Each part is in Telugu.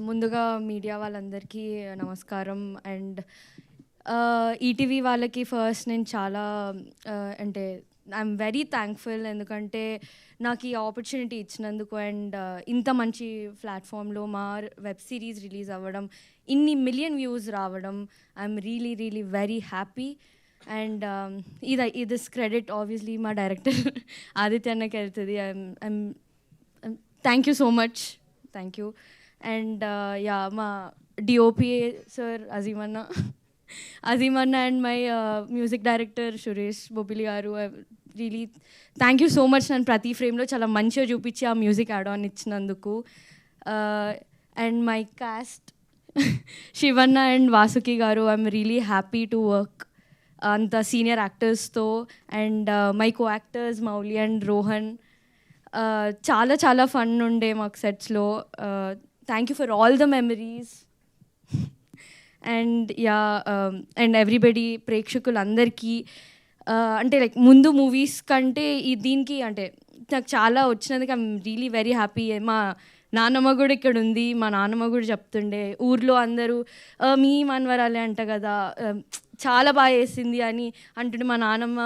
ముందుగా మీడియా వాళ్ళందరికీ నమస్కారం. అండ్ ఈటీవీ వాళ్ళకి ఫస్ట్ నేను చాలా అంటే ఐఎమ్ వెరీ థ్యాంక్ఫుల్, ఎందుకంటే నాకు ఈ ఆపర్చునిటీ ఇచ్చినందుకు. అండ్ ఇంత మంచి ప్లాట్ఫామ్లో మా వెబ్ సిరీస్ రిలీజ్ అవ్వడం, ఇన్ని మిలియన్ వ్యూస్ రావడం, I'm really really very happy. And this credit obviously మా డైరెక్టర్ ఆదిత్య అన్నకి వెళ్తుంది. I'm thank you so much, thank you. And yeah, మా డిఓపి సార్ అజీమ్ అన్న and my music director Suresh Bobbili గారు, really thank you so much. నన్ను ప్రతి ఫ్రేమ్లో చాలా మంచిగా చూపించి ఆ మ్యూజిక్ యాడ్ ఆన్ ఇచ్చినందుకు. And my cast Shivanna and Vasuki గారు, I'm really happy to work అంత సీనియర్ యాక్టర్స్తో. And my co actors Mouli and Rohan, చాలా చాలా ఫన్ ఉండే మాకు సెట్స్లో. Thank you for all the memories. And yeah, and everybody, ప్రేక్షకులందరికీ అంటే లైక్ ముందు మూవీస్ కంటే దీనికి అంటే నాకు చాలా వచ్చినందుకు ఐఎమ్ రియలీ వెరీ హ్యాపీ. మా నాన్నమ్మ కూడా ఇక్కడ ఉంది, మా నాన్నమ్మ కూడా చెప్తుండే ఊర్లో అందరూ మీ మనవరాలే అంట కదా, చాలా బాగా వేసింది అని అంటుండే మా నాన్నమ్మ.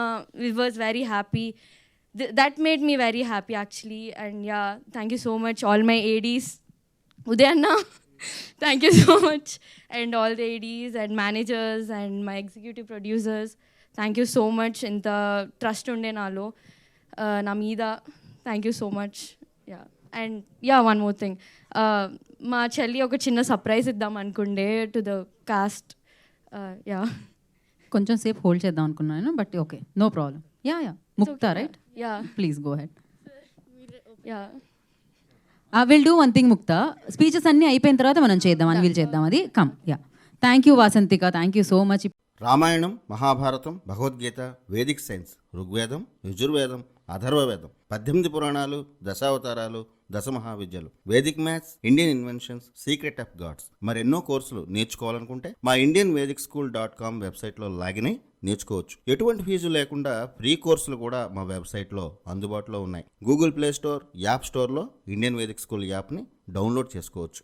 We was very happy. That made me very happy actually. And yeah, thank you so much all my ADs. Uday అన్న, thank you so much, and all the ADs and managers and my executive producers, thank you so much. Inta trust unde nalo na meeda, thank you so much. Yeah, and yeah, one more thing, ma chelli oka chinna surprise iddam anukunde to the cast. Yeah, కొంచెం సేపు హోల్డ్ చేద్దాం అనుకున్నాను, but okay, no problem. Yeah yeah, Mukta, right? Yeah, please go head. yeah. Will do one thing Mukta, speeches అన్నీ అయిపోయిన తర్వాత మనం చేద్దాం, అన్వీల్ చేద్దాం అది. Come. Yeah, thank you Vasanthika, thank you so much. Ramayanam, Mahabharatam, Bhagavad Gita, vedic science, Rigvedam, Yajurvedam, Atharvavedam, 18 పురాణాలు, దశావతారాలు, దశమహావిద్యలు, vedic maths, Indian inventions, secret of gods, మరెన్నో కోర్సులు నేర్చుకోవాలనుకుంటే మా indianvedicSchool.com వెబ్సైట్లో లాగిన్ అయి నేర్చుకోవచ్చు. ఎటువంటి ఫీజు లేకుండా ఫ్రీ కోర్సులు కూడా మా వెబ్సైట్లో అందుబాటులో ఉన్నాయి. గూగుల్ ప్లే స్టోర్, యాప్ స్టోర్లో ఇండియన్ వేదిక్ స్కూల్ యాప్ని డౌన్లోడ్ చేసుకోవచ్చు.